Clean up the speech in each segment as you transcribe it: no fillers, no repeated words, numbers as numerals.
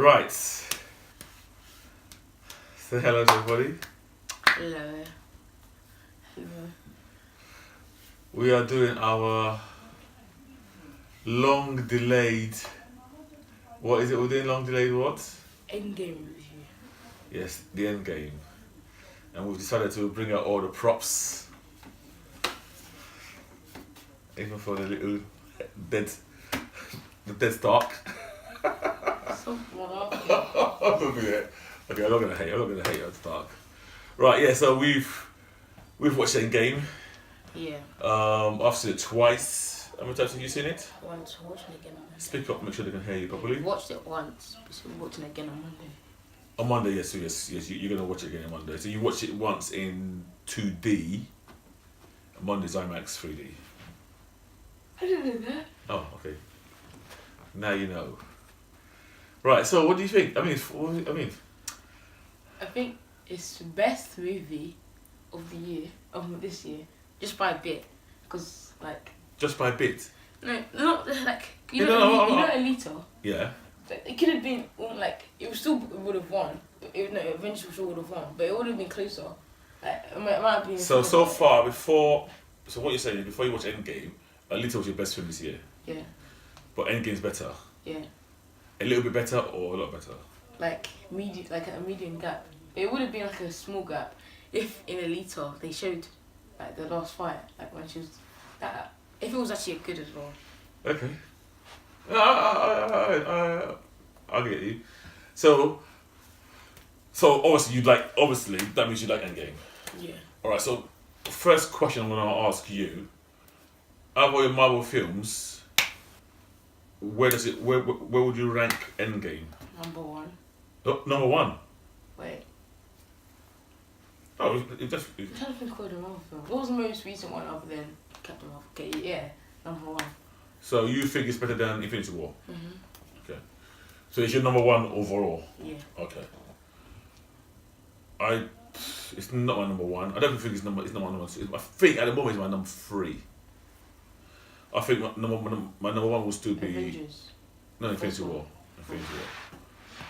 Right. Say hello to everybody. Hello. Hello. We are doing our long delayed. What is it? We're doing long delayed what? EndGame review. Yes, the EndGame. And we've decided to bring out all the props. Even for the little dead, the dead stock. Don't do that. Okay, I'm not gonna hate. I'm not gonna hate on Stark. Right, yeah. So we've watched EndGame. Yeah. I've seen it twice. How many times have you seen it? Once. Watching it again on Monday. Speak up. Make sure they can hear you properly. Watched it once, so we're watching it again on Monday. On Monday, yes, so yes. You're gonna watch it again on Monday. So you watched it once in 2D. Monday's IMAX 3D. I didn't know that. Oh, okay. Now you know. Right. So what do you think? I think it's the best movie of the year, of this year, just by a bit, because like. Just by a bit. No, not like you No, know Alita. Yeah. It could have been like it would have won. Avenger sure would have won, but it would have been closer. Like, it might have been. So far before, so what you're saying is before you watch EndGame, Alita was your best film this year. Yeah. But EndGame's better. Yeah. A little bit better or a lot better? Like a medium gap. It would have been like a small gap if in Alita they showed like the last fight, like when she was that. If it was actually good as well. Okay. I get you. So obviously that means you like EndGame. Yeah. Alright, so first question I'm gonna ask you, out of all your Marvel films, where would you rank EndGame? Number one. Oh, number one. Wait. Oh, it just. I'm trying to think of the Marvel film. What was the most recent one other than Captain Marvel? Okay, yeah, number one. So you think it's better than Infinity War? Mhm. Okay. So it's your number one overall. Yeah. Okay. It's not my number one. I don't think it's not my number two. I think at the moment it's my number three. I think my number one will still be Avengers. no Infinity War. Infinity War.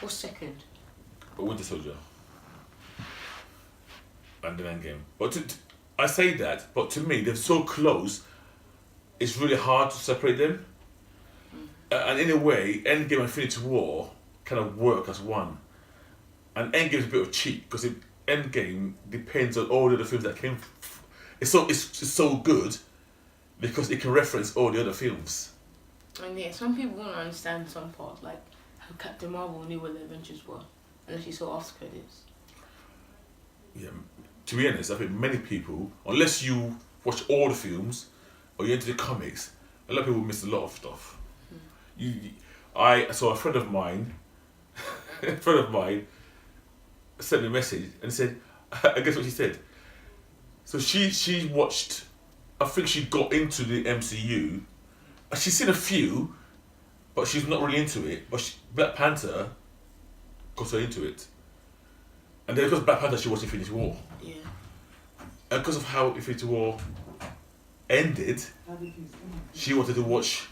What's second? But Winter Soldier. And then EndGame. But I say that, but to me they're so close. It's really hard to separate them. And in a way, EndGame and Infinity War kind of work as one. And EndGame is a bit of a cheat because EndGame depends on all the other films that came. It's so good because it can reference all the other films. And yeah, some people won't understand some parts, like how Captain Marvel knew where the Avengers were, unless you saw after credits. Yeah, to be honest, I think many people, unless you watch all the films or you're into the comics, a lot of people miss a lot of stuff. So a friend of mine sent me a message and said, I guess what she said. So she watched, I think she got into the MCU. She's seen a few, but she's not really into it. But Black Panther got her into it. And then because of Black Panther, she watched Infinity War. Yeah. And because of how Infinity War ended, she wanted to watch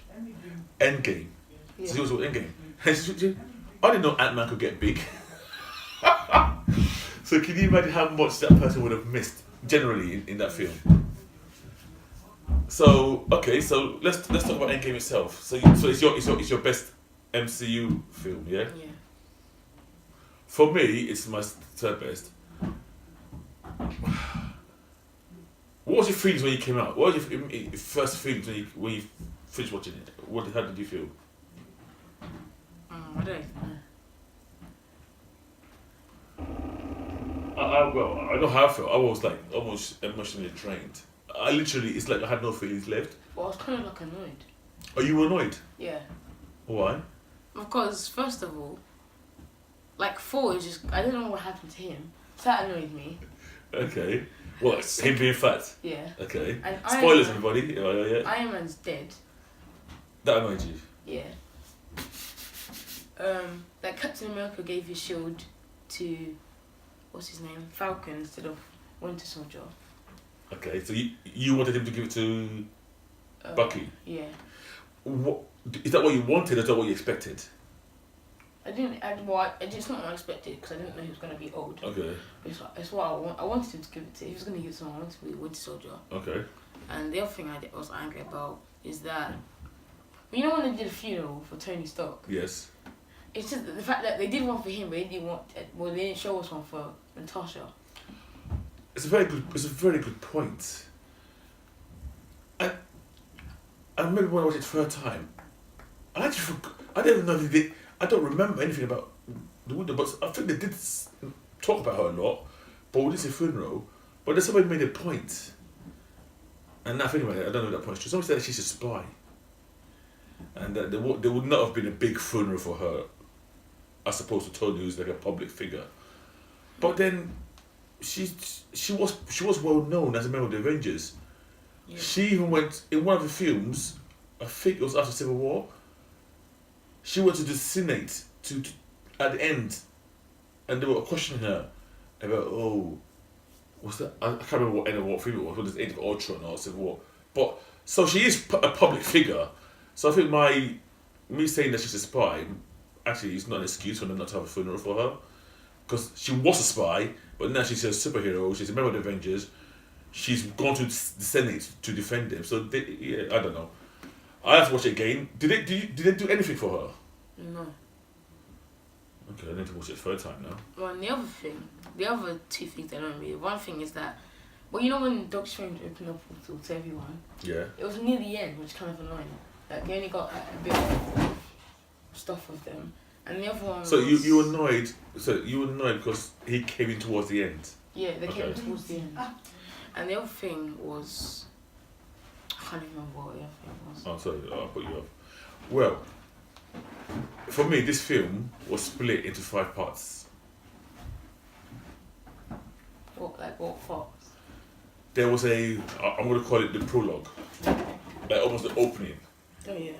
EndGame. Yeah. So she was watching EndGame. I didn't know Ant-Man could get big. So can you imagine how much that person would have missed generally in that film? So okay, so let's talk about EndGame itself. So it's your best MCU film, yeah? Yeah. For me, it's my third best. What was your feelings when you came out? What was your first feelings when you finished watching it? How did you feel? I don't know. I know how I felt. I was like almost emotionally drained. It's like I had no feelings left. Well, I was kind of like annoyed. Are you annoyed? Yeah. Why? Because first of all, like Thor is just, I don't know what happened to him. So that annoyed me. Okay. What? Him being fat? Yeah. Okay. And Spoilers, everybody. Yeah. Iron Man's dead. That annoyed you? Yeah. That Captain America gave his shield to, what's his name? Falcon instead of Winter Soldier. Okay, so you wanted him to give it to Bucky? Yeah. What, is that what you wanted or is that what you expected? I didn't. It's not what I expected because I didn't know he was gonna be old. Okay. It's what I want. I wanted him to give it to. If he was gonna give it to someone, I wanted to be a Winter Soldier. Okay. And the other thing I was angry about is that, you know, when they did a funeral for Tony Stark. Yes. It's just the fact that they did one for him, but they didn't want. Well, they didn't show us one for Natasha. It's a very good point. I remember when I watched it the third time. I don't even know if they did. I don't remember anything about the widow, but I think they did talk about her a lot. But we didn't say funeral. But then somebody made a point. And now thinking about it, I don't know if that point's true. Somebody said that she's a spy. And that there would not have been a big funeral for her, as opposed to Tony, who's like a public figure. But then she was well known as a member of the Avengers. Yeah. She even went in one of the films. I think it was after Civil War. She went to the Senate to at the end, and they were questioning her about what's that? I can't remember what film it was. Whether it's Age of Ultron or Civil War. But so she is a public figure. So I think me saying that she's a spy actually is not an excuse for them not to have a funeral for her, because she was a spy, but now she's a superhero. She's a member of the Avengers. She's gone to the Senate to defend them. So I don't know. I have to watch it again. Did they do anything for her? No. Okay, I need to watch it a third time now. Well, and the other two things I don't really. One thing is that, well, you know when Doctor Strange opened up a portal to everyone. Yeah. It was near the end, which is kind of annoying. Like they only got a bit of stuff with them, and the other one. So you were annoyed. So you were annoyed because he came in towards the end. Yeah, they came towards the end. And the other thing was, I can't even remember what the other thing was. Oh, sorry, I'll put you off. Well, for me, this film was split into 5 parts. What parts? There was I'm going to call it the prologue, like almost the opening. Oh yeah.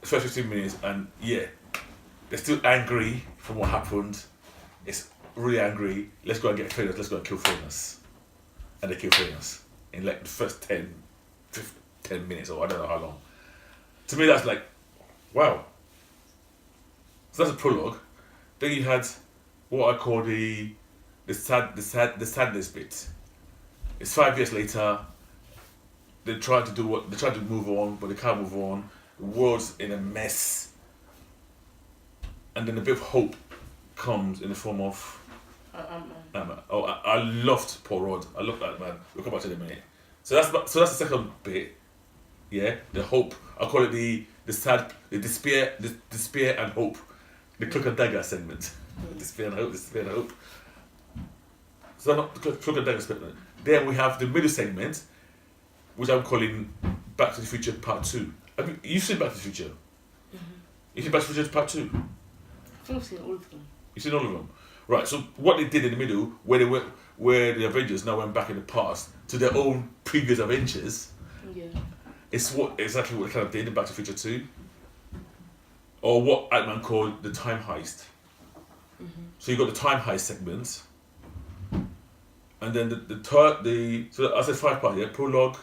The first 15 minutes, and yeah, they're still angry from what happened. It's really angry. Let's go and get Thanos. Let's go and kill Thanos. And they kill Thanos in like the first 10 minutes, or I don't know how long. To me, that's like, wow. So that's a prologue. Then you had what I call the sadness bit. It's 5 years later. They're trying to move on, but they can't move on. The world's in a mess. And then a bit of hope comes in the form of I loved Paul Rudd. I love that man. We'll come back to it in a minute. So that's the second bit. Yeah, the hope. I call it the despair and hope. The cloak and dagger segment. Despair and hope. So that's not the cloak and dagger segment. Then we have the middle segment, which I'm calling Back to the Future Part 2. You've seen Back to the Future? Mm-hmm. You've seen Back to the Future Part 2? I think I've seen all of them. You've seen all of them? Right, so what they did in the middle, where the Avengers now went back in the past to their own previous Avengers, Yeah. it's exactly what they kind of did in Back to the Future 2. Or what Ant-Man called the time heist. Mm-hmm. So you got the time heist segment, and then so I said 5 parts, yeah? Prologue,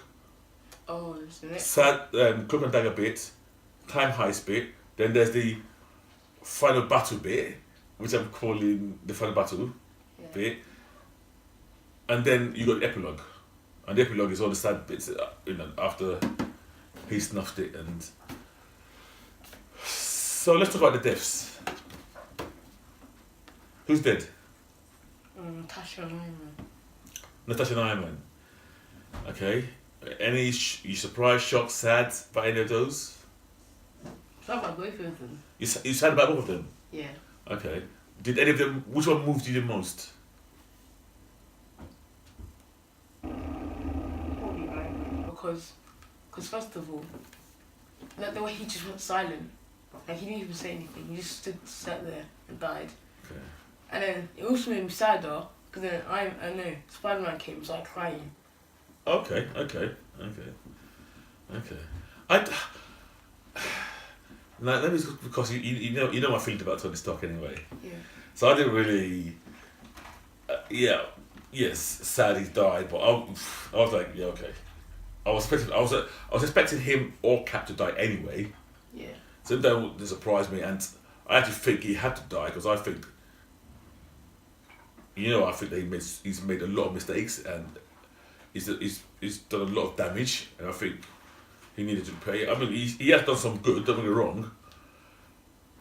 Oh, it's the next. sad cloak and dagger bit, time heist bit, then there's the final battle bit, which I'm calling the final battle bit, and then you got the epilogue, and the epilogue is all the sad bits, after he snuffed it. And so let's talk about the deaths. Who's dead? Natasha and Iron Man. Natasha and Iron Man. Okay. Any you surprised, shocked, sad by any of those? Sad about both of them. You sad about both of them? Yeah. Okay. Did any of them? Which one moved you the most? Probably Iron Man. Because first of all, like the way he just went silent. Like he didn't even say anything. He just sat there and died. Okay. And then it also made me sadder because then I know Spider-Man came, so I was like crying. Okay. Now let me, because you know my feelings about Tony Stark anyway. Yeah. So I didn't really. Yes, sad he died, but I was like, yeah, okay. I was expecting him or Cap to die anyway. Yeah. So that didn't surprise me, and I actually think he had to die because I think, I think that he's made a lot of mistakes and he's done a lot of damage, and I think he needed to pay. I mean, he has done some good. Don't get me wrong.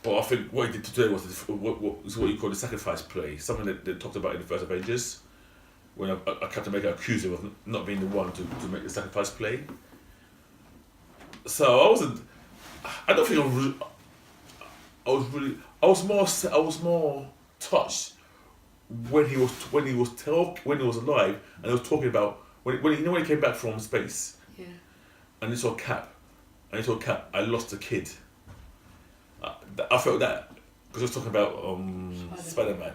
But I think what he did today was what you call the sacrifice play, something that they talked about in the first Avengers, when a Captain America accused him of not being the one to make the sacrifice play. So I don't think I was more touched when he was alive and he was talking about when he came back from space. Yeah. And he saw Cap, I lost a kid. I felt that because he was talking about Spider-Man.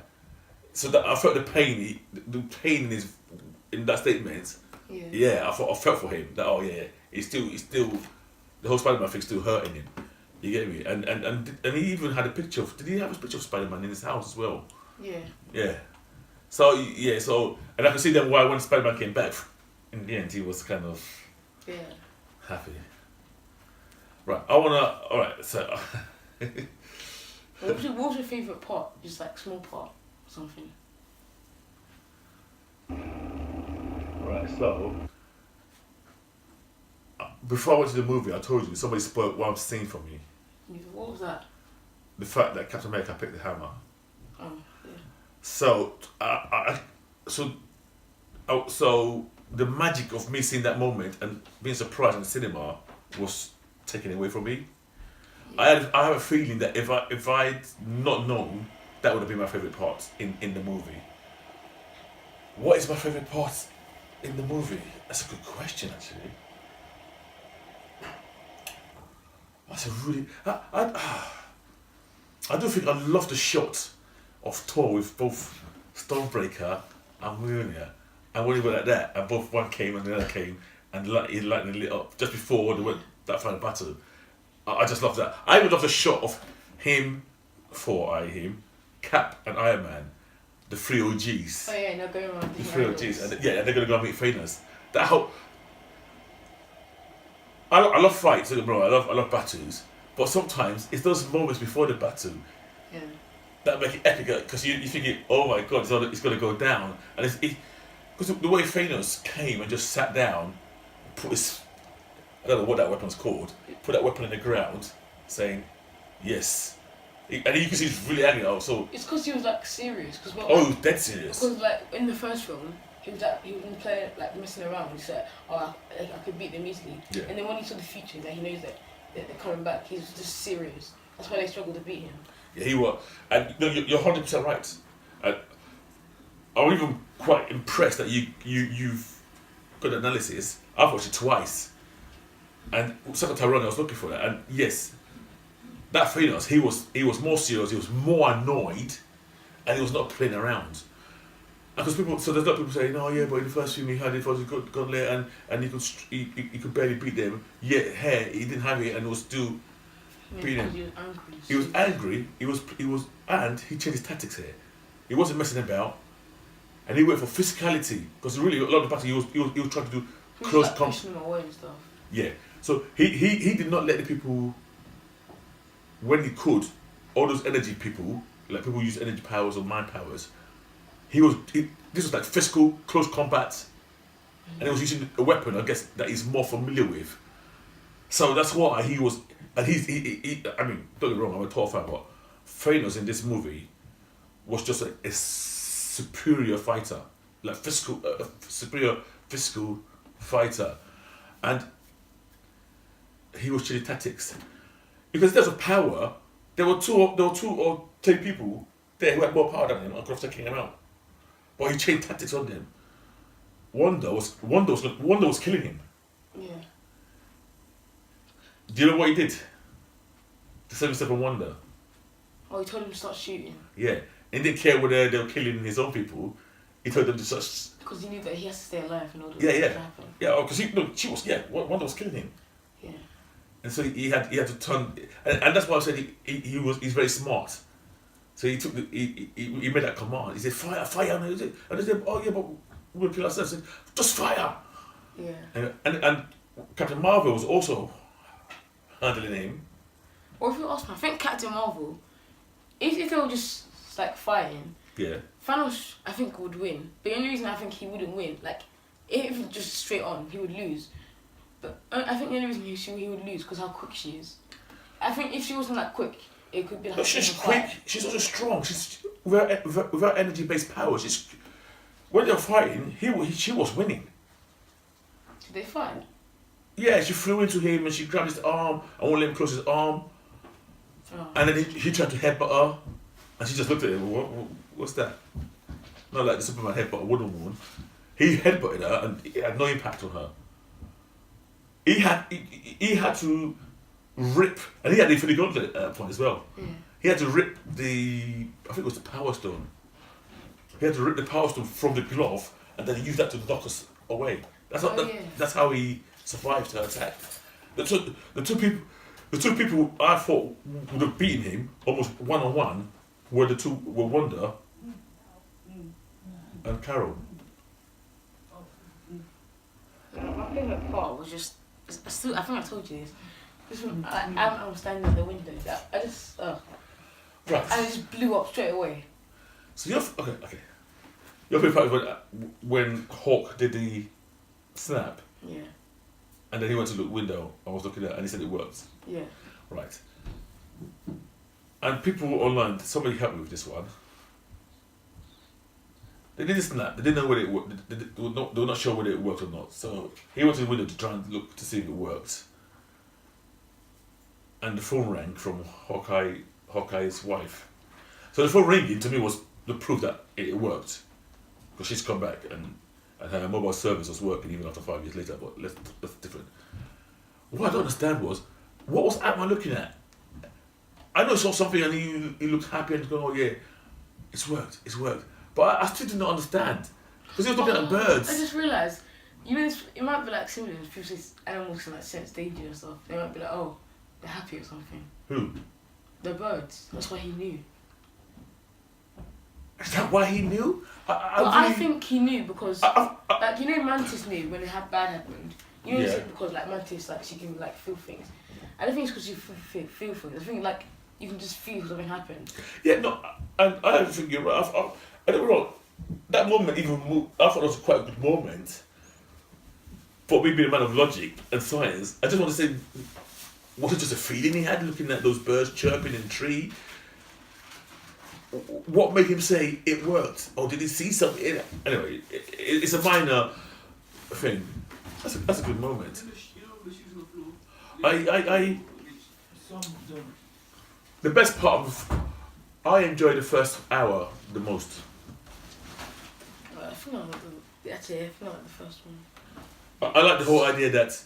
So that I felt the pain in that statement. Yeah. Yeah, I felt for him that he's still the whole Spider-Man thing's still hurting him. You get me? And he even had a picture of. Did he have a picture of Spider-Man in his house as well? Yeah. Yeah. So and I can see then why when Spider-Man came back, in the end he was kind of happy. Right. Alright. So. What was your favourite part? Just like small part, or something. Right. So. Before I went to the movie, I told you somebody spoiled one scene for me. What was that? The fact that Captain America picked the hammer. Oh, yeah. So, so the magic of me seeing that moment and being surprised in the cinema was taken away from me. Yeah. I have a feeling that if I'd not known, that would have been my favourite part in the movie. What is my favourite part in the movie? That's a good question, actually. That's a really... I do think I love the shot of Thor with both Stormbreaker and Mjolnir. And when he went like that, and both one came and the other came, and lightning lit up just before they went that final battle. I just love that. I even love the shot of him, Cap and Iron Man, the three OGs. Oh yeah, and they're going around the three OGs, and they're going to go and meet Thanos. That whole... I love fights, I love battles, but sometimes it's those moments before the battle that make it epic, because you think, oh my god, it's going to go down, and because the way Thanos came and just sat down, put his, I don't know what that weapon's called, put that weapon in the ground, saying, yes, and you can see he's really angry. So it's because he was like serious. He was dead serious. Because like in the first film, he was playing like messing around. He said, "Oh, I could beat them easily." Yeah. And then when he saw the future, that he knows that they're coming back, he's just serious. That's why they struggled to beat him. Yeah, he was, and you're 100% right. And I'm even quite impressed that you've got analysis. I've watched it twice, and second time around I was looking for that, and yes, that Thanos, he was more serious, he was more annoyed, and he was not playing around. Because there's a lot of people saying, oh yeah, but in the first film he had it, was a good later, and he could barely beat them. Yet he didn't have it, and was still beating them. He was angry. He was, and he changed his tactics here. He wasn't messing about, and he went for physicality. Because really, a lot of the battle he was trying to do close combat. Pushing them away and stuff. Yeah. So he did not let the people, when he could, all those energy people, like people who use energy powers or mind powers. This was like physical, close combat, and he was using a weapon, I guess, that he's more familiar with. So that's why he was, and I mean, don't get me wrong, I'm a Thor fan, but Thanos in this movie was just a superior fighter, like superior physical fighter, and he was changing tactics. Because in terms of power, there were two or three people there who had more power than him and could have taken him out. But he changed tactics on them. Wanda was killing him. Yeah. Do you know what he did? The 7 step on Wanda. Oh, he told him to start shooting. Yeah. He didn't care whether they were killing his own people. He told them to start. Because he knew that he has to stay alive in order to happen. Yeah, because Wanda was killing him. Yeah. And so he had to turn, and that's why I said he's very smart. So he took he made that command. He said fire, and they said, oh yeah, but we'll kill ourselves. He said, just fire. Yeah. And Captain Marvel was also handling him. Or if you ask me, I think Captain Marvel if they were just like fighting, Yeah. Thanos I think would win. But the only reason I think he wouldn't win, like if just straight on, he would lose. But I think the only reason he would lose because how quick she is. I think if she wasn't that quick, it could be like. But she's quick. She's also strong. She's without energy-based power. She's when they're fighting, she was winning. Did they fight? Yeah, she flew into him and she grabbed his arm. I won't let him close his arm. Oh. And then he tried to headbutt her, and she just looked at him. What's that? Not like the Superman headbutt a wooden woman. He headbutted her, and it had no impact on her. He had to rip, and he had the Infinity Gauntlet at that point as well. Yeah. He had to rip I think it was the Power Stone. He had to rip the Power Stone from the glove, and then he used that to knock us away. That's how he survived her attack. The two people I thought would have beaten him almost one-on-one were Wanda and Carol. My favourite part was just, I think I told you this. I was standing at the window. I just, Right. I just blew up straight away. So okay. Your favorite part was when Hawk did the snap, Yeah. and then he went to the window and was looking at it, and he said it worked. Yeah. Right. And people online, somebody helped me with this one. They did a snap. They didn't know whether it worked. They were not sure whether it worked or not. So he went to the window to try and look to see if it worked. And the phone rang from Hawkeye's wife. So the phone ringing to me was the proof that it worked, because she's come back and her mobile service was working even after 5 years later. But that's different. What I don't understand was, what was Ant-Man looking at? I know he saw something and he looked happy and going, oh yeah, it's worked. But I still did not understand, because he was looking at birds. I just realised, it might be like similar to people say animals can like sense danger and stuff. They might be like, oh, they're happy or something. Who? The birds. That's why he knew. Is that why he knew? I think he knew because, like, Mantis knew when it bad happened. It's because, like, Mantis, like, she can, like, feel things. I don't think it's because she feel things. I think, like, you can just feel something happened. Yeah, no, I don't think you're right. I don't know. That moment I thought it was quite a good moment. For me being a man of logic and science, I just want to say, was it just a feeling he had looking at those birds chirping in the tree? What made him say it worked? Or did he see something in it? Anyway, it's a minor thing. That's a good moment. The best part I enjoyed the first hour the most. I think I like the first one. I like the whole idea that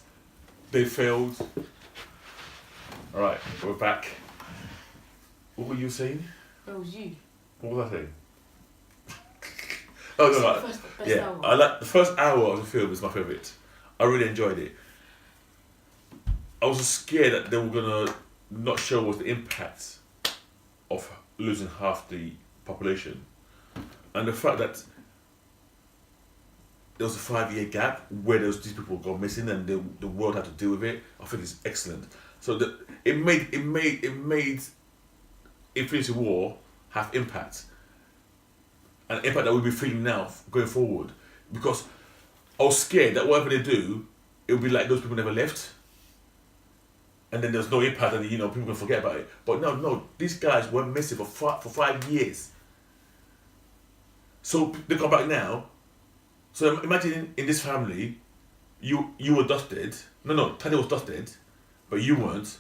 they failed. Alright, we're back. What were you saying? Where was you? What was I saying? Oh no, Best hour. I like the first hour of the film is my favourite. I really enjoyed it. I was scared that they were gonna not show us the impact of losing half the population, and the fact that there was a 5-year gap where these people got missing and the world had to deal with it. I think it's excellent. So it made Infinity War have impact, an impact that we'll be feeling now going forward. Because I was scared that whatever they do, it would be like those people never left, and then there's no impact, and people can forget about it. But no, these guys were missing for 5 years. So they come back now. So imagine in this family, you were dusted. No, Tanya was dusted, but you weren't.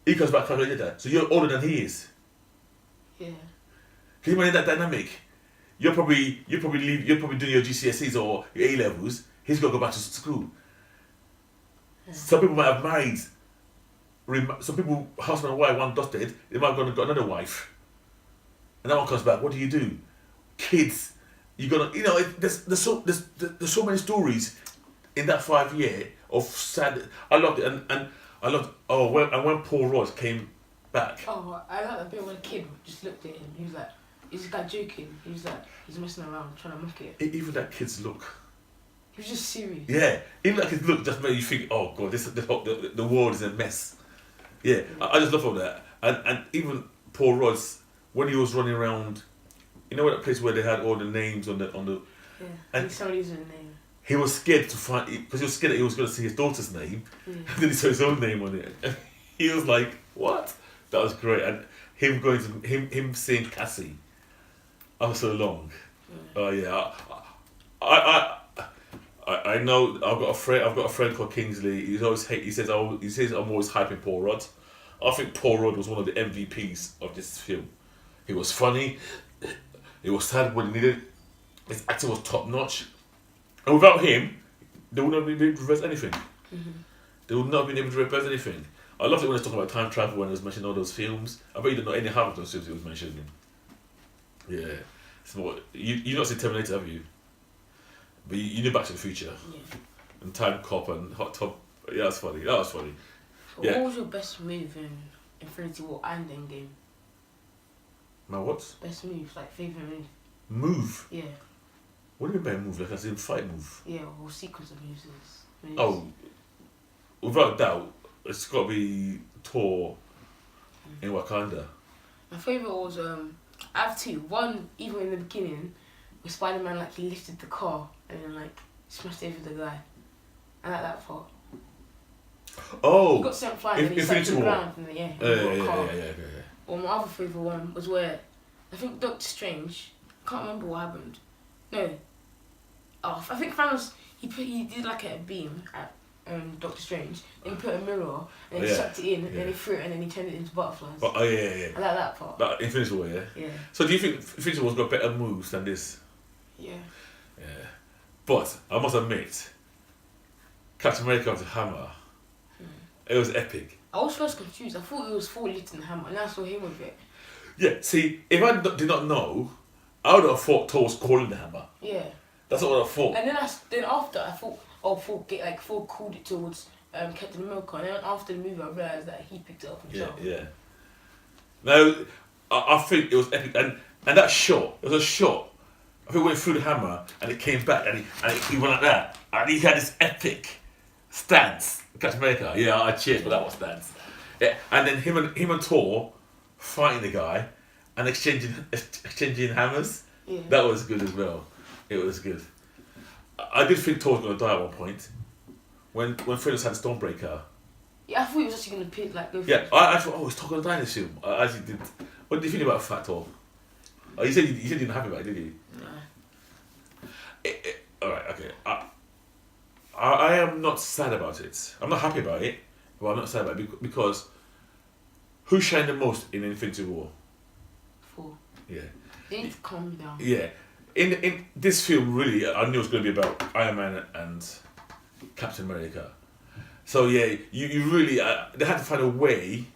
He comes back 5 years later, so you're older than he is. Yeah. Can you imagine that dynamic? You're probably doing your GCSEs or your A levels. He's gonna go back to school. Yeah. Some people might have married. Some people, husband and wife, one dusted. They might have gone and got another wife, and that one comes back. What do? Kids. You're gonna, there's so many stories in that 5 year of sad. I loved it, and I loved. When Paul Ross came back. Oh, I like that bit when a kid just looked at him. He was like, "Is this guy joking?" He was like, "He's messing around, trying to mock it." Even that kid's look. He was just serious. Yeah, even that kid's look just made you think, "Oh God, the world is a mess." Yeah, I just love all that, and even Paul Rudd's when he was running around. You know that place where they had all the names on the. Yeah. And somebody's name. he was scared to find because he was scared that he was going to see his daughter's name, and then he saw his own name on it. And he was like, "What?" That was great, and him seeing Cassie after so long. Oh yeah, I know. I've got a friend called Kingsley. He says I'm always hyping Paul Rudd. I think Paul Rudd was one of the MVPs of this film. He was funny. He was sad when he needed. His acting was top notch. And without him, they would not be able to reverse anything. Mm-hmm. They would not have been able to reverse anything. I loved it when he was talking about time travel when he was mentioning all those films. I bet you don't know any half of those films he was mentioning. Yeah. So you've not seen Terminator, have you? But you knew Back to the Future. Yeah. And Time Cop and Hot Tub. Yeah, that's funny. That was funny. So what was your best move in Infinity War and Endgame? My what? Best move, like favourite move. Move? Yeah. What do you mean by move? Like as in fight move? Yeah, or sequence of moves. Oh, without doubt, it's got to be Thor in Wakanda. My favourite was, I have two. One, even in the beginning, where Spider-Man, like, he lifted the car and then, like, smashed over the guy. I like that part. Oh! He got sent flying and he sat to the ground and then, yeah. Or my other favourite one was where, I think Doctor Strange, I can't remember what happened. No. Oh, I think Thanos, he did like a beam at Doctor Strange, and he put a mirror, and he sucked it in, and then he threw it, and then he turned it into butterflies. But, I like that part. That Infinity War, yeah? Yeah. So do you think Infinity War's got better moves than this? Yeah. Yeah. But, I must admit, Captain America with the hammer, it was epic. I was first confused. I thought it was Thor lifting the hammer, and I saw him with it. Yeah, see, if I did not know, I would have thought Thor was calling the hammer. Yeah. That's what I thought. And then after, I thought, Thor called it towards Captain America, and then after the movie, I realised that he picked it up himself. Yeah. Now, I think it was epic, and that shot, it was a shot. I think it went through the hammer, and it came back, and he went like that, and he had this epic stance. Captain America, yeah, I cheered for that one stance. Yeah, and then him and Thor fighting the guy and exchanging hammers. Yeah. That was good as well. It was good. I did think Thor was gonna die at one point when Thanos had Stormbreaker. Yeah, I thought he was actually gonna go. Yeah, I thought, is Thor gonna die in this film? I actually did. What did you think about Fat Thor? Oh, you said you didn't happy about it, did you? No. All right, okay. I am not sad about it. I'm not happy about it, but I'm not sad about it because who shined the most in Infinity War? Thor. Yeah. They need to calm down. Yeah. In this film, really, I knew it was going to be about Iron Man and Captain America. So yeah, you really they had to find a way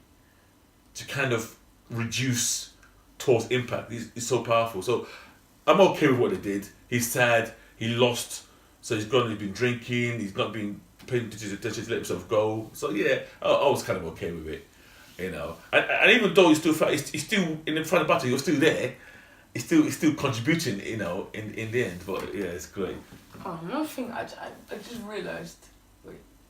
to kind of reduce Thor's impact. He's so powerful. So I'm okay with what they did. He's sad. He lost. So he's been drinking. He's not been paying attention to let himself go. So yeah, I was kind of okay with it, you know. And even though he's still in the front of the battle, he was still there. He's still contributing, you know, in the end. But yeah, it's great. Oh, another thing I just realised.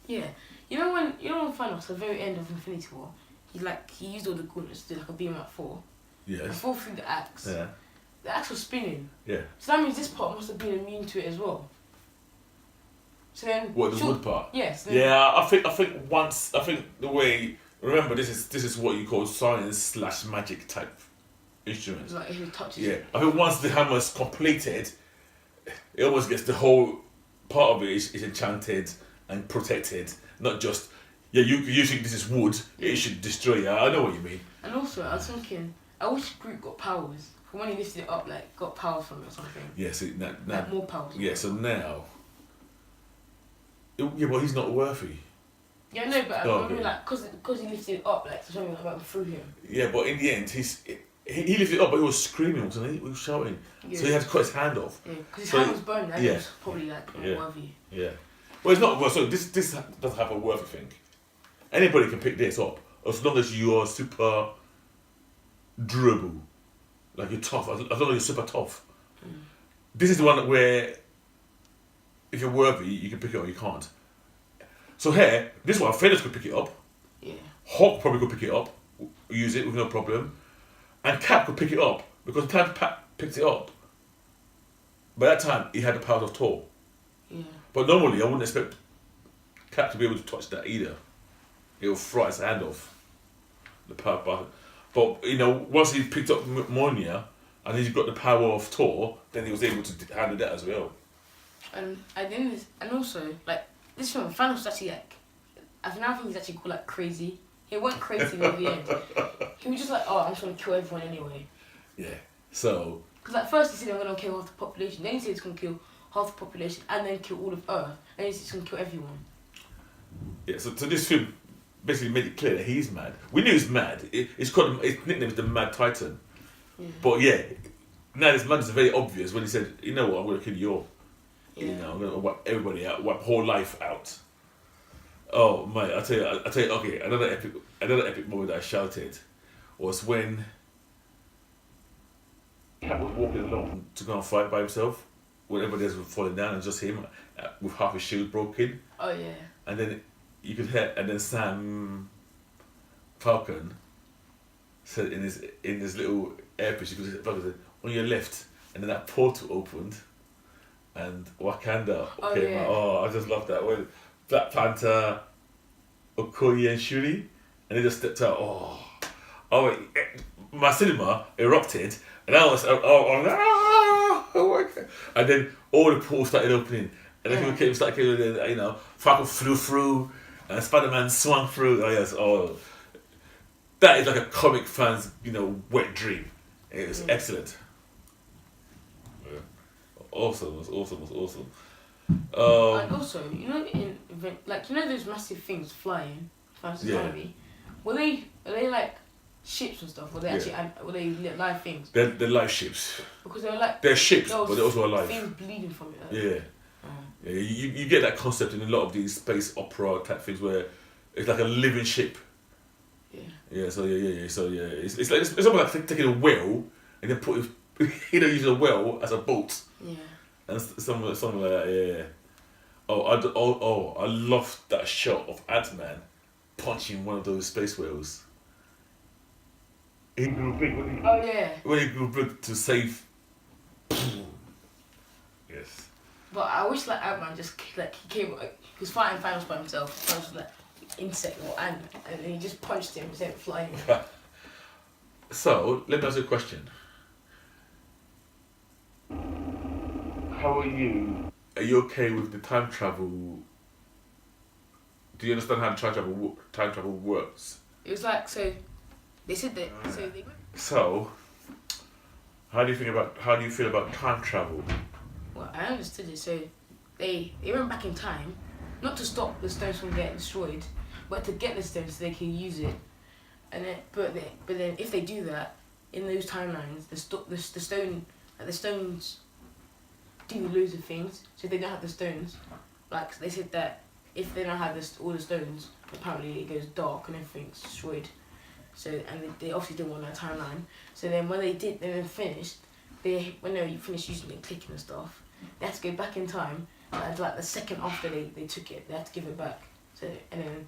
Yeah, you know when Thanos at the very end of Infinity War, he used all the gauntlets to do like a beam at Thor. Yes. And Thor threw the axe. Yeah. The axe was spinning. Yeah. So that means this part must have been immune to it as well. So then. What, the wood part? Yes. Yeah, I think the way, remember this is what you call science / magic type instruments. Like if it touches. Yeah, I think once the hammer is completed, it almost gets the whole part of it is enchanted and protected, not just you think this is wood, it should destroy you. I know what you mean. And also, I was thinking, I wish Groot got powers. From when he lifted it up, like got power from it or something. Yeah, see now like more powers. Yeah, so now. Yeah, but he's not worthy. Yeah, no, but I mean, like, because he lifted it up, like, something like that through him. Yeah, but in the end, he lifted it up, but he was screaming, wasn't he? He was shouting. Yeah. So he had to cut his hand off. Yeah, because his hand was burned, and it was probably, like, not worthy. Yeah. Well, it's not, so this doesn't have a worthy thing. Anybody can pick this up, as long as you are super durable. Like, you're tough, as long as you're super tough. Mm. This is the one where, if you're worthy, you can pick it up, you can't. So here, this one, Thanos could pick it up. Yeah. Hulk probably could pick it up, use it with no problem. And Cap could pick it up because the time Cap picked it up, by that time he had the powers of Thor. Yeah. But normally I wouldn't expect Cap to be able to touch that either. He'll fry his hand off. The power button. But once he picked up Mjolnir and he's got the power of Thor, then he was able to handle that as well. And also like this film, Thanos actually I think he's actually called crazy. He went crazy near the end. He was just like, oh, I'm just gonna kill everyone anyway. Yeah. So. Because at first he said I'm gonna kill half the population. Then he said he's gonna kill half the population and then kill all of Earth. And he's gonna kill everyone. Yeah. So this film basically made it clear that he's mad. We knew he's mad. His nickname is the Mad Titan. Yeah. But yeah, now this madness is very obvious when he said, you know what, I'm gonna kill you all. Yeah. I'm gonna wipe everybody out, wipe whole life out. Oh mate, I tell you. Okay, another epic moment that I shouted was when Cap was walking along to go and fight by himself, when everybody else was falling down and just him with half his shield broken. Oh yeah. And then you could hear, and then Sam Falcon said in his little airpiece, you could hear Falcon said, on your left, and then that portal opened, and Wakanda came out. Oh, I just love that. When Black Panther, Okoye and Shuri, and they just stepped out. Oh, my cinema erupted, and I was, oh my God. And then all the portals started opening, and then people started, Falcon flew through, and Spider-Man swung through. Oh yes, that is like a comic fan's, wet dream. It was excellent. Yeah. Awesome, it was awesome. And also, in those massive things flying, Army, are they like ships and stuff? Were they actually were they live things? They're live ships. Because they were like they're ships, but they're also alive. Things bleeding from it. Yeah, you get that concept in a lot of these space opera type things where it's like a living ship. Yeah. Yeah. So yeah. So yeah, it's almost like taking a whale and then using a whale as a boat. Yeah. And something like that, yeah. I love that shot of Ant-Man punching one of those space whales. He grew big when he grew big to save. Yes. But I wish Ant-Man just he came, he was fighting Thanos by himself. Thanos was like insect or ant, and then he just punched him instead of flying. So let me ask you a question. How are you? Are you okay with the time travel? Do you understand how time travel works? It was like, so they said that. So how do you feel about time travel? Well, I understood it. So they went back in time, not to stop the stones from getting destroyed, but to get the stones so they can use it. And then, but then if they do that in those timelines, the stones do loads of things. So if they don't have the stones, like they said that if they don't have all the stones, apparently it goes dark and everything's destroyed. So they obviously didn't want that timeline. So then when they finished, when they finished using it, clicking and stuff, they had to go back in time. And like the second after they took it, they had to give it back. So then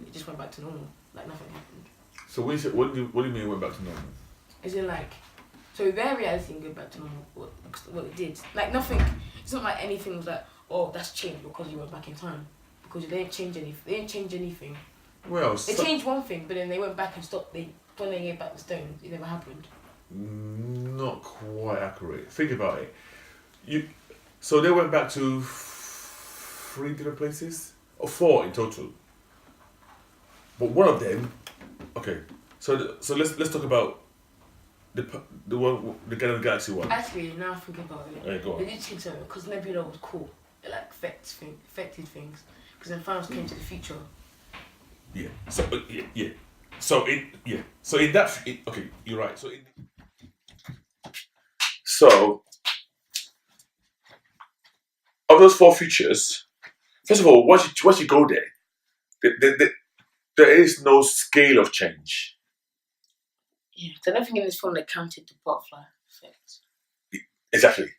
it just went back to normal, like nothing happened. So what do you mean it went back to normal? As in so their reality can go back to normal, what it did. Like nothing, it's not like anything was like, oh, that's changed because you went back in time. Because they didn't change anything. Well, they changed one thing, but then they went back and stopped. When they gave back the stones, it never happened. Not quite accurate. Think about it. So they went back to 3 different places? Or 4 in total. But one of them, okay, so let's talk about the Guardians of the Galaxy one. Actually, now I think about it, right, go on. They did change something because Nebula was cool. It affected things. Because then Thanos came to the future. Yeah. So yeah. So in that okay, you're right. So of those 4 features, first of all, once you go there, there is no scale of change. Yeah, so I don't think in this film they counted the butterfly effect. Exactly.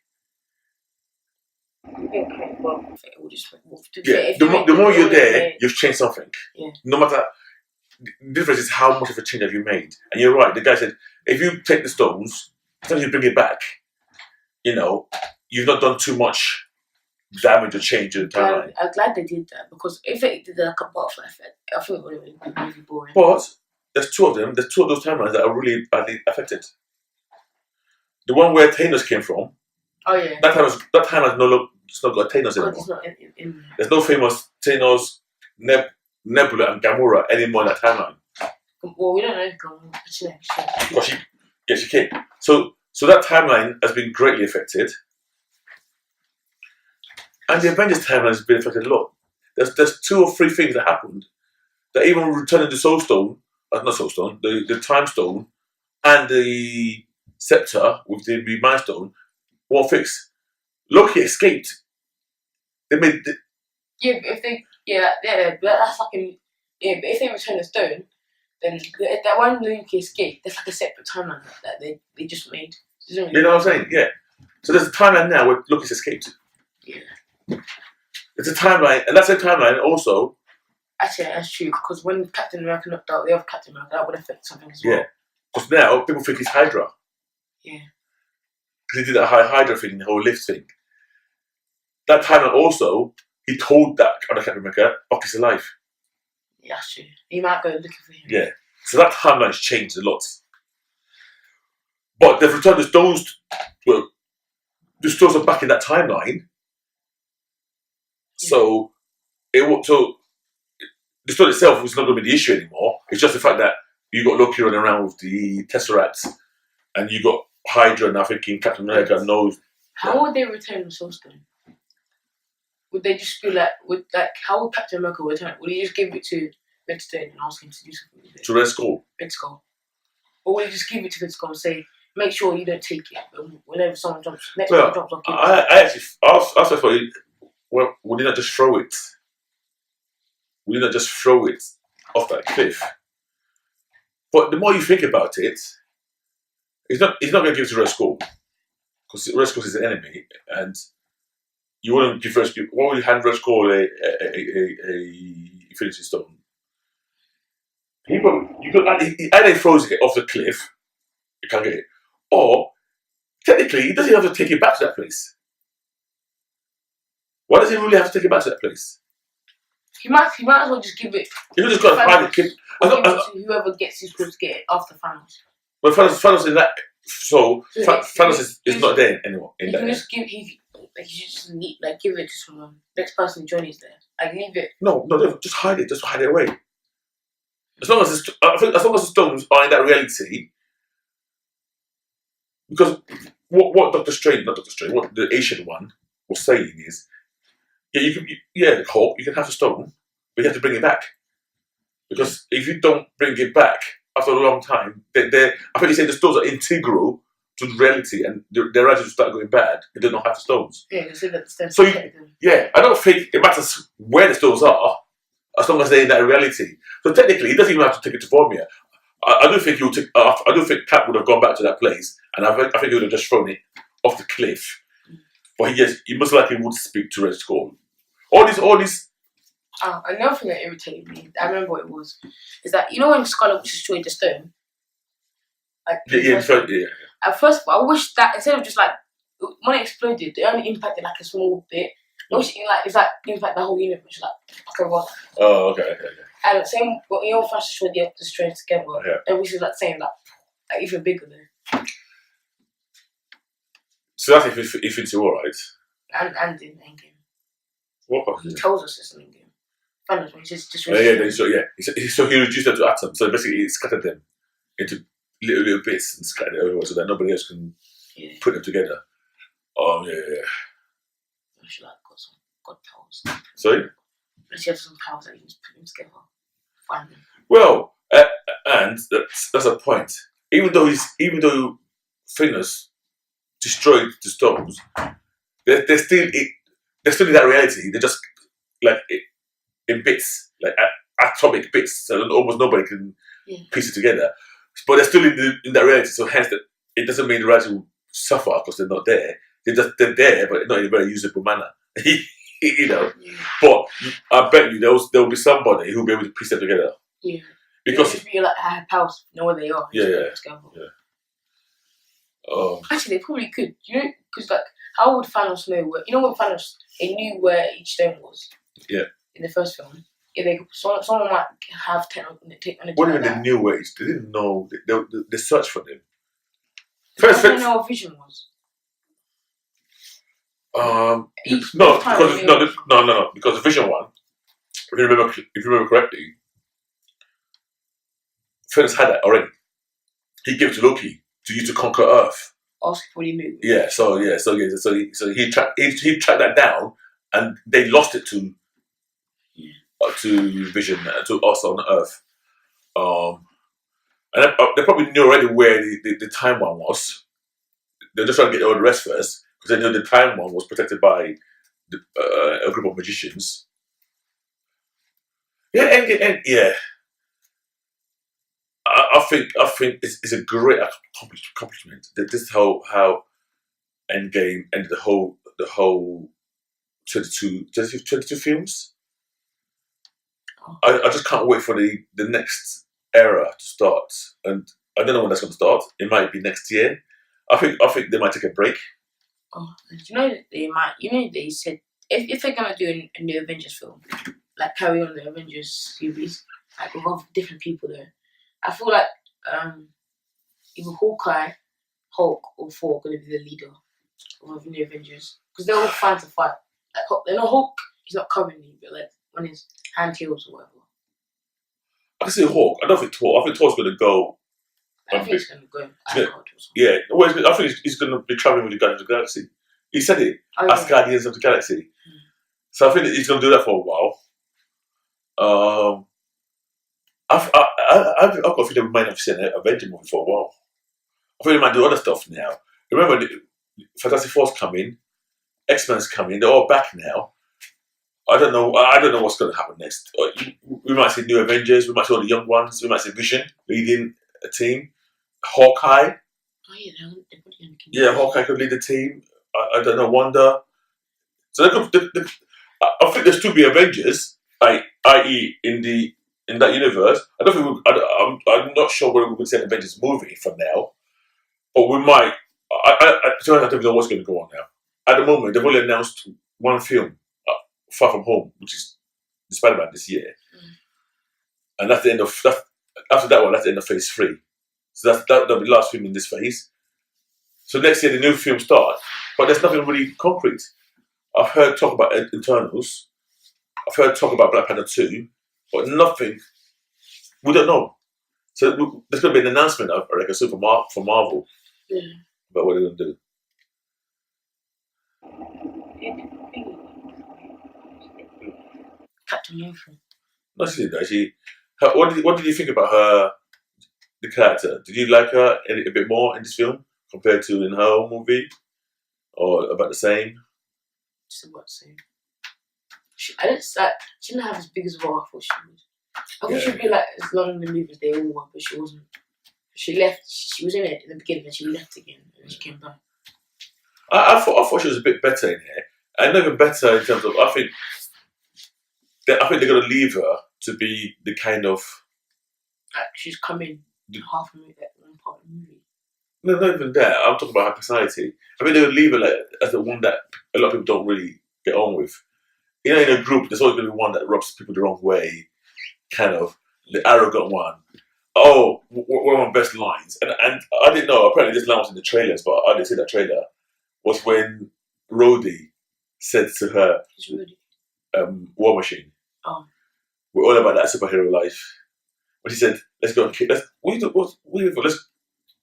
Yeah, the more you're there, you've changed something. Yeah. No matter, the difference is how much of a change have you made. And you're right, the guy said if you take the stones, as you bring it back, you know, you've not done too much damage or change in the timeline. I'm glad they did that, because if they did like a butterfly effect, I think it would have been really boring. But there's two of them. There's two of those timelines that are really badly affected. The one where Thanos came from. Oh yeah. That timeline it's not got Thanos anymore. It's not in There's no famous Thanos, Nebula, and Gamora anymore in that timeline. Well, we don't know if Gamora. Because she came. So that timeline has been greatly affected. And the Avengers timeline has been affected a lot. There's 2 or 3 things that happened that even returning the Soul Stone, not Soul Stone, the Time Stone, and the Scepter with the Mind Stone won't fix. Loki escaped. They made. But if they, but that's like but if they return the stone, then that one Loki escaped. That's like a separate timeline that they just made. You know what I'm saying? Yeah. So there's a timeline now where Loki's escaped. Yeah. It's a timeline, and that's a timeline also. Actually, that's true, because when Captain America knocked out the other Captain America, that would affect something as well. Yeah. Because now people think he's Hydra. Yeah. Because he did that Hydra thing, the whole lift thing. That timeline also, he told that other Captain America, Bucky's alive. Yeah, that's true. He might go looking for him. Yeah. So that timeline's changed a lot. But they've returned the stones. Well, the stones are back in that timeline. Yeah. So the stone itself is not going to be the issue anymore. It's just the fact that you got Loki running around with the Tesseracts, and you got Hydra now thinking Captain America knows. How would they return the Soul Stone? Would they just be like, how would Captain America return? Would he just give it to Red Stone and ask him to do something with it? To Red Skull? Red Skull. Or would he just give it to Red Skull and say, make sure you don't take it, but whenever someone jumps, off, give it. I actually asked for it. Well, would he not just throw it? Would he not just throw it off that cliff? But the more you think about it, he's not going to give it to Red Skull, because Red Skull is an enemy, and you wouldn't give Red Skull. Why would you hand Red Skull a Infinity Stone? Either he throws it off the cliff, you can't get it, or technically he doesn't have to take it back to that place. Why does he really have to take it back to that place? He might as well just give it. He just got to find it. Give it to whoever gets his supposed to get it after Thanos. But Thanos is that. So Thanos is not there anymore. You can just give. Give it to someone. Next person joins there. Leave it. No, just hide it. Just hide it away. As long as the stones are in that reality, because what what the Asian one was saying is, Hulk, you can have the stone, but you have to bring it back. Because if you don't bring it back after a long time, I think you say the stones are integral to reality, and their reality will start going bad if they don't have the stones. Yeah, you see that the stones. So I don't think it matters where the stones are, as long as they're in that reality. So technically, he doesn't even have to take it to Vormir. I do think I do think Cap would have gone back to that place, and I think he would have just thrown it off the cliff. But he most likely would speak to Red Skull. All these. Another thing that irritated me, I remember what it was, is that when Scarlet Witch destroyed the stone. At first, I wish that instead of just when it exploded, it only impacted a small bit. I wish it's impact the whole universe, like a rock. Oh, okay. And same, Flash destroyed the strands together, and which is saying even bigger though. So that's if it's alright. And in EndGame. What part? He tells us it's in EndGame. Thanos, which is just. So he reduced them to atoms. So basically, he scattered them into little bits and scattered it everywhere, so that nobody else can put them together. Yeah. She got some god powers. Sorry? She has some powers that you just put them together. Find them. Well, and that's a point. Even though Thanos destroyed the stones, they're still in that reality. They're just in bits, atomic bits, so almost nobody can piece it together. But they're still in that reality, so hence it doesn't mean the reality will suffer because they're not there. They're there, but not in a very usable manner. But I bet you there will be somebody who will be able to piece them together. Yeah. Because just be have powers, know where they are. Yeah. Actually, they probably could. You know, because like, how would Thanos know where? You know, when Thanos, they knew where each stone was. Yeah. In the first film, if they someone might have technology. What do you mean they knew where each? They didn't know. They searched for them. First, I don't know what Vision was. No, because the Vision one, if you remember correctly, Thanos had that already. He gave it to Loki to use to conquer Earth. Also, for the movie. Yeah, so he tracked that down, and they lost it to Vision, to us on Earth. And they probably knew already where the time one was. They're just trying to get all the rest first, because they knew the time one was protected by a group of magicians. Yeah, and yeah. I think it's a great accomplishment. That this is how EndGame ended the whole 22 films. I just can't wait for the next era to start, and I don't know when that's going to start. It might be next year. I think they might take a break. Oh, you know they might. You know they said if they're gonna do a new Avengers film, like carry on the Avengers series, like with different people there. I feel like either Hawkeye, Hulk, or Thor are going to be the leader of the new Avengers, because they're all fine to fight. Like, Hulk, he's not currently, but like when his hand heals or whatever. I can see Hulk. I don't think Thor. I think Thor's going to go. I think he's going to go. Yeah, well, I think he's going to be traveling with the Guardians of the Galaxy. He said it. As Guardians of the Galaxy. So I think that he's going to do that for a while. I've got a feeling we might not have seen an Avenger movie for a while. I think we might do other stuff now. Remember, Fantastic Four's coming, X-Men's coming. They're all back now. I don't know what's going to happen next. We might see new Avengers. We might see all the young ones. We might see Vision leading a team. Hawkeye. Oh yeah, yeah, Hawkeye could lead the team. I don't know, Wanda. So I think there's still be Avengers, i.e. in that universe. I don't think I'm not sure whether we could see an Avengers movie for now, but we might. I don't know what's going to go on now. At the moment, they've only announced one film, Far From Home, which is the Spider-Man this year, and that's the end of that. After that one, that's the end of Phase 3. So that'll be the last film in this phase. So next year the new film starts, but there's nothing really concrete. I've heard talk about Eternals. I've heard talk about Black Panther 2, but nothing. We don't know. So there's going to be an announcement, I reckon, soon for Marvel about what they're going to do. Captain Marvel. No, she did. What did you think about her, the character? Did you like her a bit more in this film compared to in her own movie, or about the same? Just about the same. She didn't have as big as what I thought she would. I thought she'd be like as long in the movie as they all were, but she wasn't. She left. She was in it in the beginning, and she left again, and then she came back. I thought she was a bit better in here, and even better in terms of I think they're going to leave her to be the kind of. Like she's coming half a movie, one part of the movie. No, not even that. I'm talking about her personality. I mean, they'll leave her as the one that a lot of people don't really get on with. You know, in a group, there's always going to be one that rubs people the wrong way, kind of the arrogant one. Oh, one of my best lines, and I didn't know. Apparently, this line was in the trailers, but I didn't see that trailer. Was when Rhodey said to her, "War Machine, we're all about that superhero life." But she said, "Let's go and kill. Let's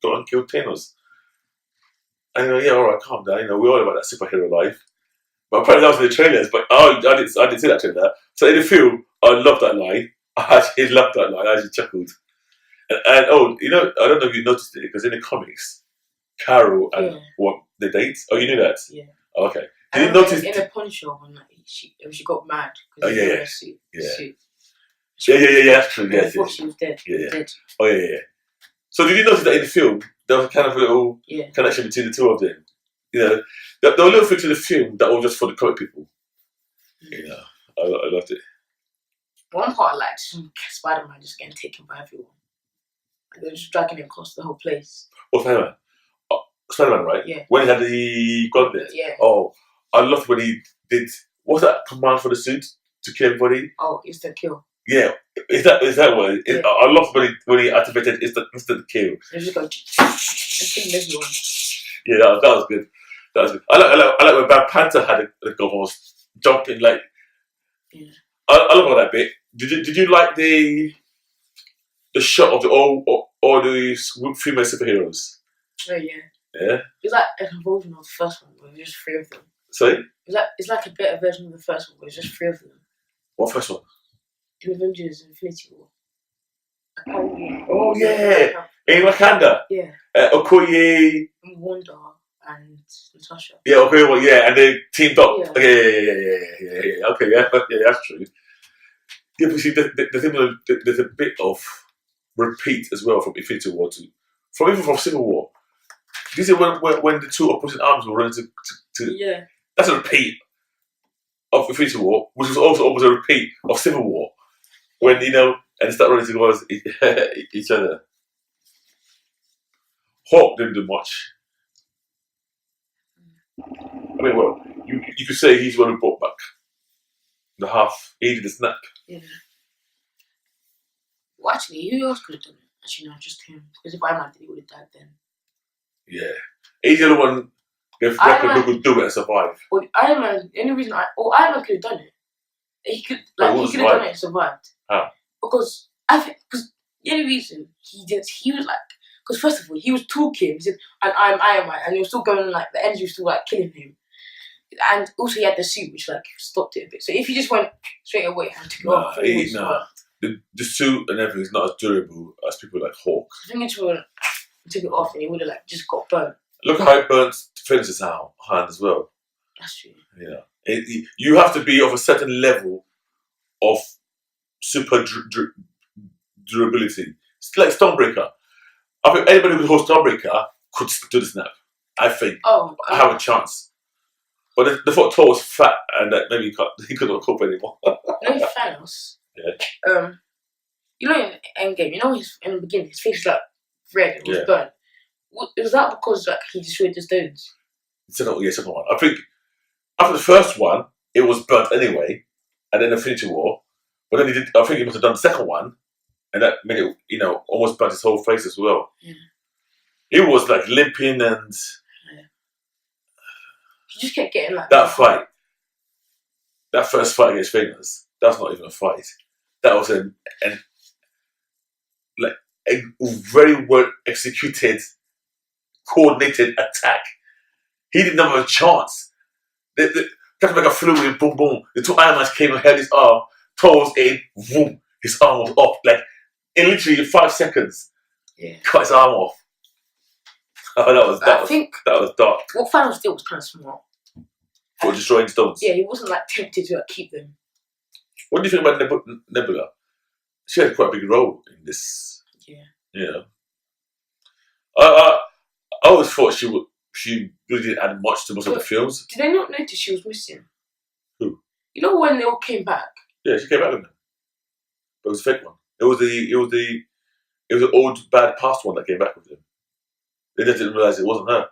go and kill Thanos." And yeah, all right, calm down. We're all about that superhero life. But apparently that was in the trailers. But I didn't see that trailer. So in the film, I loved that line. I actually loved that line. I actually chuckled. And I don't know if you noticed it because in the comics, Carol and what the dates? Oh, you knew that? Yeah. Oh, okay. Did you notice in the pawn shop when she got mad? Oh yeah. Suit. Yeah. That's true. I thought she was dead. Yeah. Dead. Oh yeah. So did you notice that in the film there was kind of a little connection between the two of them? There were little things in the film that were just for the comic people. I loved it. One part I liked Spider-Man just getting taken by everyone. Like, they were just dragging him across the whole place. What Spider-Man? Spider-Man, right? Yeah. When he had the gauntlet. Yeah. Oh, I loved when he did. What's that command for the suit to kill everybody? Oh, instant kill. Yeah, is that what? Yeah. I loved when he activated instant kill. So just go and kill everyone. Yeah, that was good. That was good. I like when Black Panther had a gun and was jumping like. Yeah. I love all that bit. Did you like the shot of all these female superheroes? Oh yeah. Yeah. It's like a version of the first one, where there's just 3 of them. Sorry? It's like a better version of the first one, where there's just 3 of them. What first one? In Avengers Infinity War. Oh yeah, in Wakanda. Yeah. Okoye. And Wanda and Natasha. Yeah, Okoye. Well, yeah, and they teamed up. Yeah. Yeah. Okay, yeah, that's true. Yeah, but see, the thing there's a bit of repeat as well from Infinity War even from Civil War. This is when the two opposing arms were running to yeah. That's a repeat of Infinity War, which was also almost a repeat of Civil War. When, and start running towards each other. Hawk didn't do much. I mean, well, you could say he's the one who brought back the half. He did the snap. Yeah. Well, actually, who else could have done it? Actually, no, just him. Because if Iron Man did, he would have died then. Yeah. He's the other one who could do it and survive. Well, Iron Man, the only reason Iron Man could have done it. He could have done it and survived. How? Because the only reason he was like, because first of all, he was talking, he said, and I'm Iron Man, and he was still going like, the energy was still like killing him. And also he had the suit, which like stopped it a bit. So if he just went straight away and took it off, the suit and everything is not as durable as people like Hawk. I think he took it off and he would have like just got burnt. Look how it burnt Phoenix's hand as well. That's true. Yeah. You have to be of a certain level of super durability. It's like Stormbreaker. I think anybody who holds Stormbreaker could do the snap. I think. I have a chance. But the thought Thor was fat and that maybe he couldn't cope anymore. Thanos. Yeah. In EndGame, in the beginning his face was like red, it was burnt. Was that because like he destroyed the stones? Second one. I think after the first one, it was burnt anyway, and then Infinity War. But then I think he must have done the second one, and that made it, almost burnt his whole face as well. Yeah. He was like limping and. He just kept getting like that fight. That first fight against Thanos, that's not even a fight. That was a very well executed, coordinated attack. He didn't have a chance. Captain America flew in, boom, boom. The two Iron Mans came and held his arm. Thor was in, boom, his arm was off. Like, in literally 5 seconds, cut his arm off. Oh, that was dark. What Thanos did was kind of smart. For destroying stones. Yeah, he wasn't like tempted to keep them. What do you think about Nebula? She had quite a big role in this. Yeah. I always thought she really didn't add much to most of the films. Did they not notice she was missing? Who? When they all came back? Yeah, she came back with them. But it was a fake one. It was the old bad past one that came back with them. They just didn't realise it wasn't her.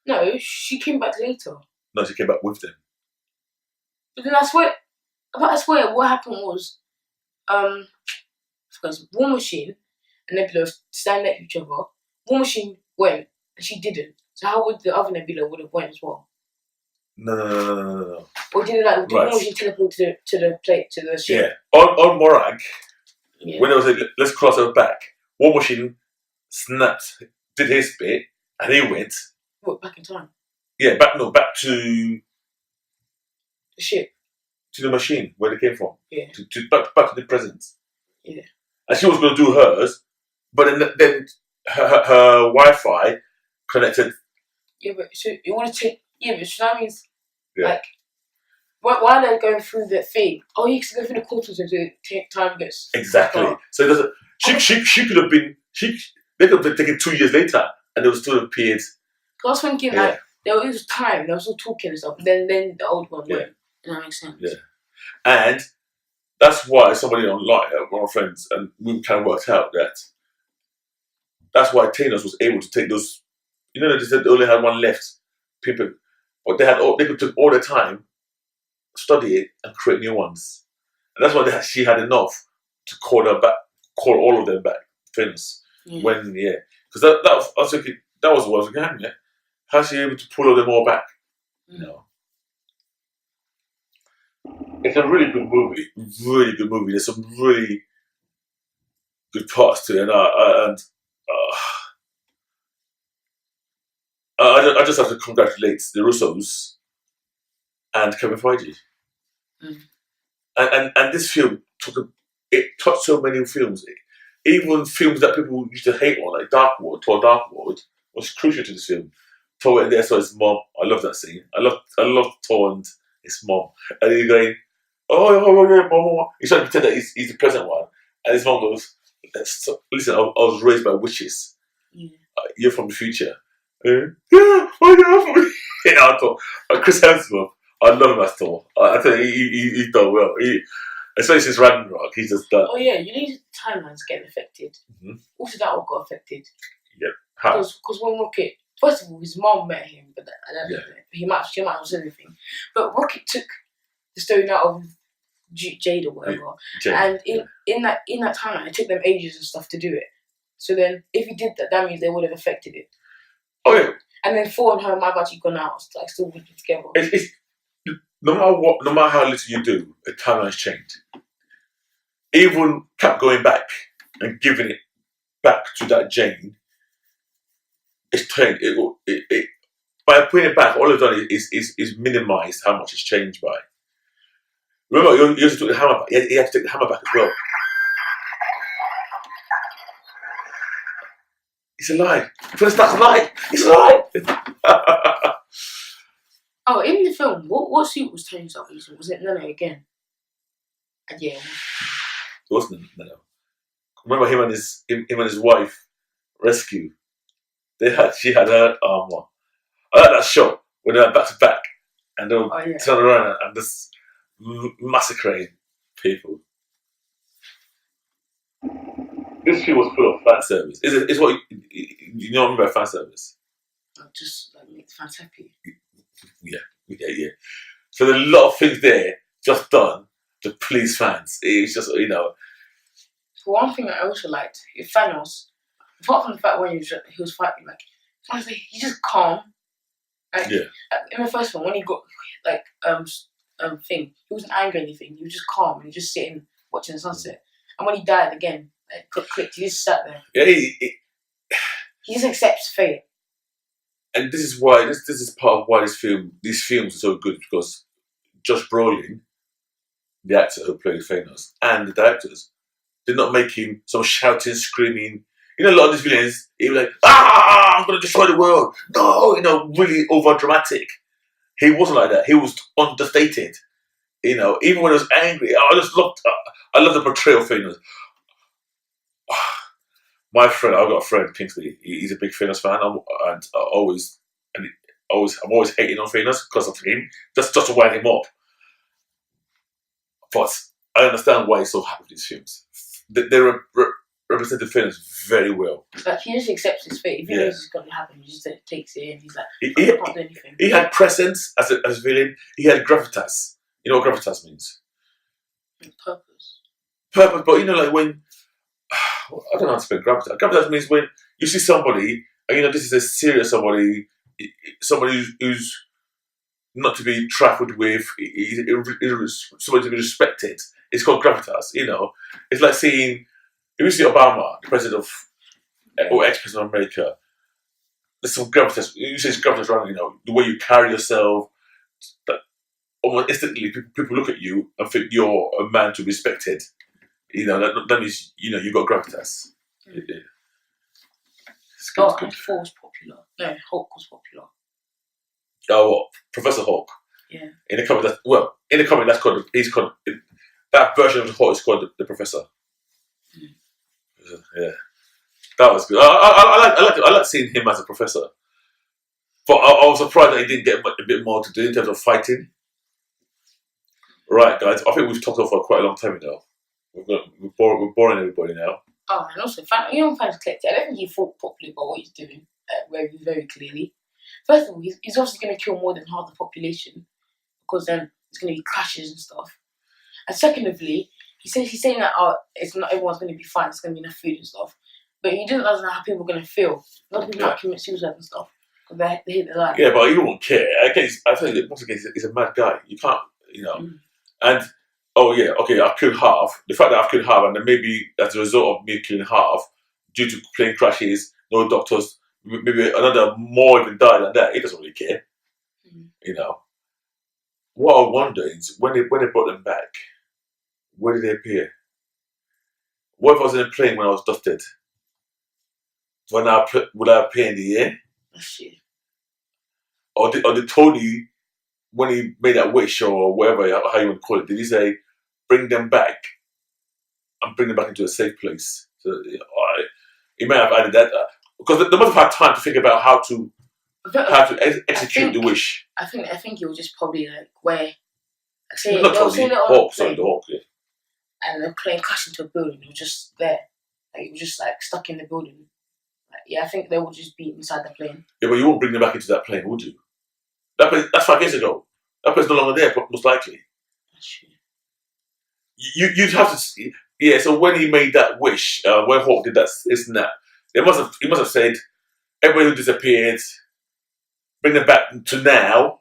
No, she came back later. No, she came back with them. But then I swear what happened was, because War Machine and Nebula stand next to each other. War Machine went and she didn't. So how would the other Nebula would have went as well? No. Or did War Machine teleport to the ship? Yeah. On Morag, when it was like, let's cross over back, War Machine snapped, did his bit, and he went. What, back in time? Yeah, back to the ship. To the machine where they came from. Yeah. Back to the present. Yeah. And she was going to do hers, but then her Wi-Fi connected. Yeah, but so it would have taken. Yeah, but so that means like why are they going through the thing? Oh, you can go through the quarters to take time gets. Exactly. So it doesn't. She could have been. They could have been taken 2 years later, and they would still have appeared. Because I was thinking like there was time, they were still talking and stuff. Then the old one went. And that makes sense. Yeah. And that's why somebody online, one of our friends, and we kind of worked out that that's why Thanos was able to take those You know, they said they only had one left. People, but they could take all the time, study it, and create new ones. And that's why she had enough to call all of them back, famous. When because that was, I was thinking that was what I was thinking. Yeah, how's she able to pull all them all back? You know, it's a really good movie. Really good movie. There's some really good parts to it, and I just have to congratulate the Russos and Kevin Feige. And this film touched so many films. Even films that people used to hate on, like Thor Dark World, was crucial to this film. Thor went there, saw his mom. I love that scene. I love Thor and his mom. And he's going, yeah, mom. He's trying to pretend that he's the present one. And his mom goes, listen, I was raised by witches. You're from the future. I thought, Chris Hemsworth, I love him as Thor. I tell you, he's done well. Especially since Ragnarok, he's just done. Oh yeah, you need timelines getting affected. Also, that all got affected. Yeah, how? Because when Rocket, first of all, his mom met him, but I don't know. She might have said everything. But Rocket took the stone out of Jade or whatever, and in that timeline, it took them ages and stuff to do it. So then, if he did that, that means they would have affected it. Oh yeah. And then Thor and her might have actually gone out, like still working together. It's no matter what, no matter how little you do, the timeline's changed. Even Cap going back and giving it back to that Jane, it's changed. By putting it back, all it's done is minimised how much it's changed by. Remember, you used to take the hammer back. He had to take the hammer back as well. It's a lie. First, that's a lie. It's a lie. Oh, in the film, what suit was Tony Stark using? Was it Nano again? Yeah. It wasn't Nano. Remember him and his wife rescue. She had her armor. I like that shot when they're back to back and they'll turn around and just massacring people. This film was full of fan service. Is what you know about fan service? Just like make the fans happy. Yeah. So there's a lot of things there just done to please fans. It's just So one thing I also liked with Thanos, apart from the fact when he was fighting, like honestly, he's just calm. Like, in the first one, when he got thing, he wasn't angry or anything. He was just calm and he was just sitting watching the sunset. And when he died again, clicked. He just sat there. Yeah, he just accepts fate. And this is why this is part of why these films are so good, because Josh Brolin, the actor who played Thanos, and the directors did not make him some shouting, screaming. You know, a lot of these villains, he was like, I'm going to destroy the world. No, really over dramatic. He wasn't like that. He was understated. Even when he was angry, I love the portrayal of Thanos. My friend, I've got a friend, Kingsley. He's a big Thanos fan, I'm always hating on Thanos because of him, just to wind him up. But I understand why he's so happy with these films. They represent the Thanos very well. Like he just accepts his fate. If he knows it's going to happen, he just takes it and he's like, I can't do anything. He had presence as a villain. He had gravitas. You know what gravitas means? Purpose, but like when. I don't know how to explain gravitas. Gravitas means when you see somebody, and this is a serious somebody who's not to be trifled with, somebody to be respected. It's called gravitas. It's like seeing, if you see Obama, the president of, or ex-president of America, there's some gravitas. You say it's gravitas around, the way you carry yourself, that almost instantly people look at you and think you're a man to be respected. That means, you've got gravitas. Yeah. It's good. And Thor was popular. No, Hulk was popular. Oh, what? Professor Hulk? Yeah. In the comic, that's called, that version of the Hulk is called the Professor. Yeah. That was good. I like seeing him as a professor. But I was surprised that he didn't get a bit more to do in terms of fighting. Right, guys, I think we've talked for quite a long time now. We're boring everybody now. Oh, and also, fans collected. I don't think he fought properly about what he's doing. very clearly. First of all, he's obviously going to kill more than half the population because then it's going to be crashes and stuff. And secondly, he's saying that it's not everyone's going to be fine. There's going to be enough food and stuff. But he doesn't know how people are going to feel. A lot of people might commit suicide and stuff because they hate their life. Yeah, but he won't care. I think once again, he's a mad guy. You can't, And I've killed half. The fact that I've killed half, and then maybe as a result of me killing half, due to plane crashes, no doctors, maybe another more even died than that. He doesn't really care. What I wonder is when they brought them back, where did they appear? What if I was in a plane when I was dusted? Would I appear in the air? Shit. Or did Tony, when he made that wish or whatever, how you want to call it, did he say, bring them back and bring them back into a safe place? So he may have added that because they must have had time to think about how to execute the wish. I think it was just probably like where, not Tony, the Hawk, yeah. And the plane crashed into a building. It was just there, it was just like stuck in the building. I think they would just be inside the plane. Yeah, but you won't bring them back into that plane, would you? That's 5 years ago. That plane's no longer there, most likely. That's true. You'd have to see. Yeah, so when he made that wish, when Hawk did that snap, he must have said, everybody who disappeared, bring them back to now,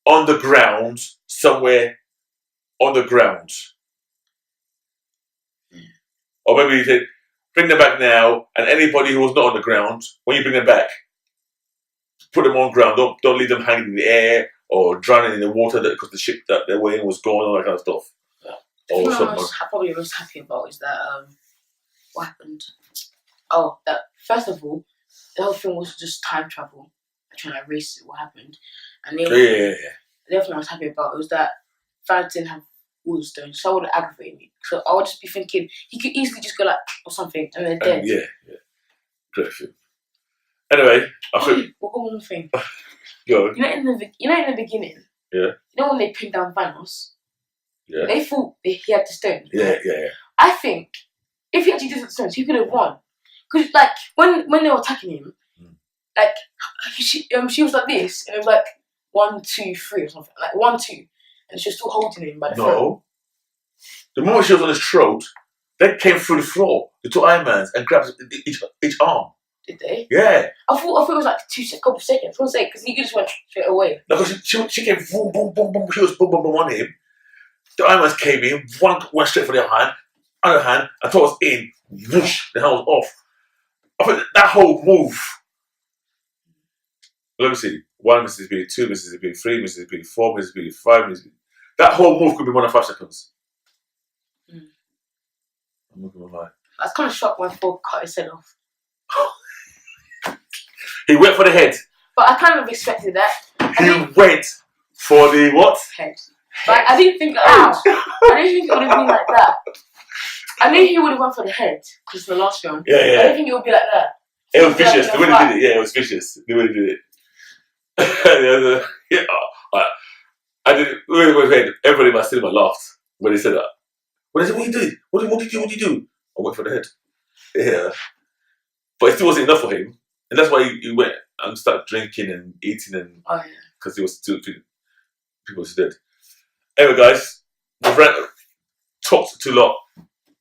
on the ground, somewhere on the ground. Or maybe he said, bring them back now, and anybody who was not on the ground, when you bring them back, put them on ground. Don't leave them hanging in the air or drowning in the water because the ship that they were in was gone, all that kind of stuff. The thing I'm probably most happy about is that what happened? Oh, that first of all, the whole thing was just time travel. Trying to erase what happened, and the other thing I was happy about was that Farad didn't have all the stones, so I would have aggravated me. So I would just be thinking he could easily just go like or something, and they're dead. Yeah. Great film. Anyway, I think one more thing. Go. You know, in the beginning. Yeah. You know when they pinned down Thanos. Yeah. They thought he had the stone. Yeah. I think if he actually did the stones, he could have won. Because like when they were attacking him, like she was like this, and it was like 1, 2, 3 or something, like 1, 2, and she was still holding him by the throat. No. The moment she was on his throat, they came through the floor, the two Iron Mans, and grabbed each arm. Did they? Yeah. I thought it was like couple seconds. I was like, because he just went straight away. No, because she came boom, boom, boom, boom. She was boom, boom, boom on him. The Iron Mans came in. One went straight for the other hand, and thought was in. Whoosh, the hand was off. I think that whole move. Let me see. 1 Mississippi, 2 Mississippi, 3 Mississippi, 4 Mississippi, 5 Mississippi. That whole move could be more than 5 seconds. I'm not gonna lie. I was kind of shocked when Thor cut his head off. He went for the head. But I kind of expected that. He went for the what? Head. But I didn't think it would have been like that. I knew he would have went for the head because the last one. Yeah. I didn't think it would be like that. It was vicious. The way they did it, yeah, it was vicious. The way they did it. I did it. Everybody in my cinema laughed when they said that. What is it? What you did? What did you do? I went for the head. Yeah. But it still wasn't enough for him. And that's why he went and started drinking and eating and because he was still people was dead. Anyway, guys, we've talked too long.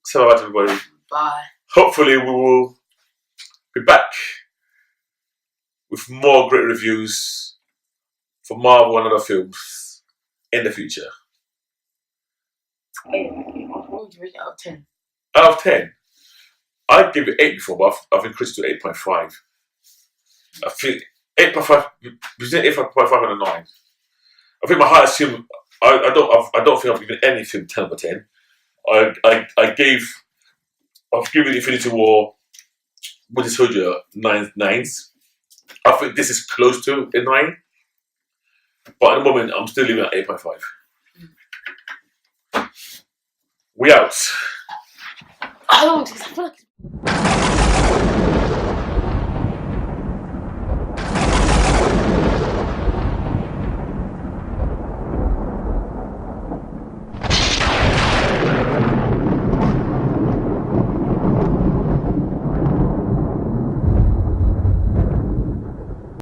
Say bye to everybody. Bye. Hopefully, we will be back with more great reviews for Marvel and other films in the future. What would you rate it out of 10? Out of 10, I'd give it 8 before, but I've increased it to 8.5. I think 8.5, between 8.5 and a 9. I think my highest film, I don't think I've given any film 10 over 10. I've given Infinity War, Winter Soldier 9s. I think this is close to a 9. But at the moment, I'm still leaving at 8.5. We out. I don't know, because I feel like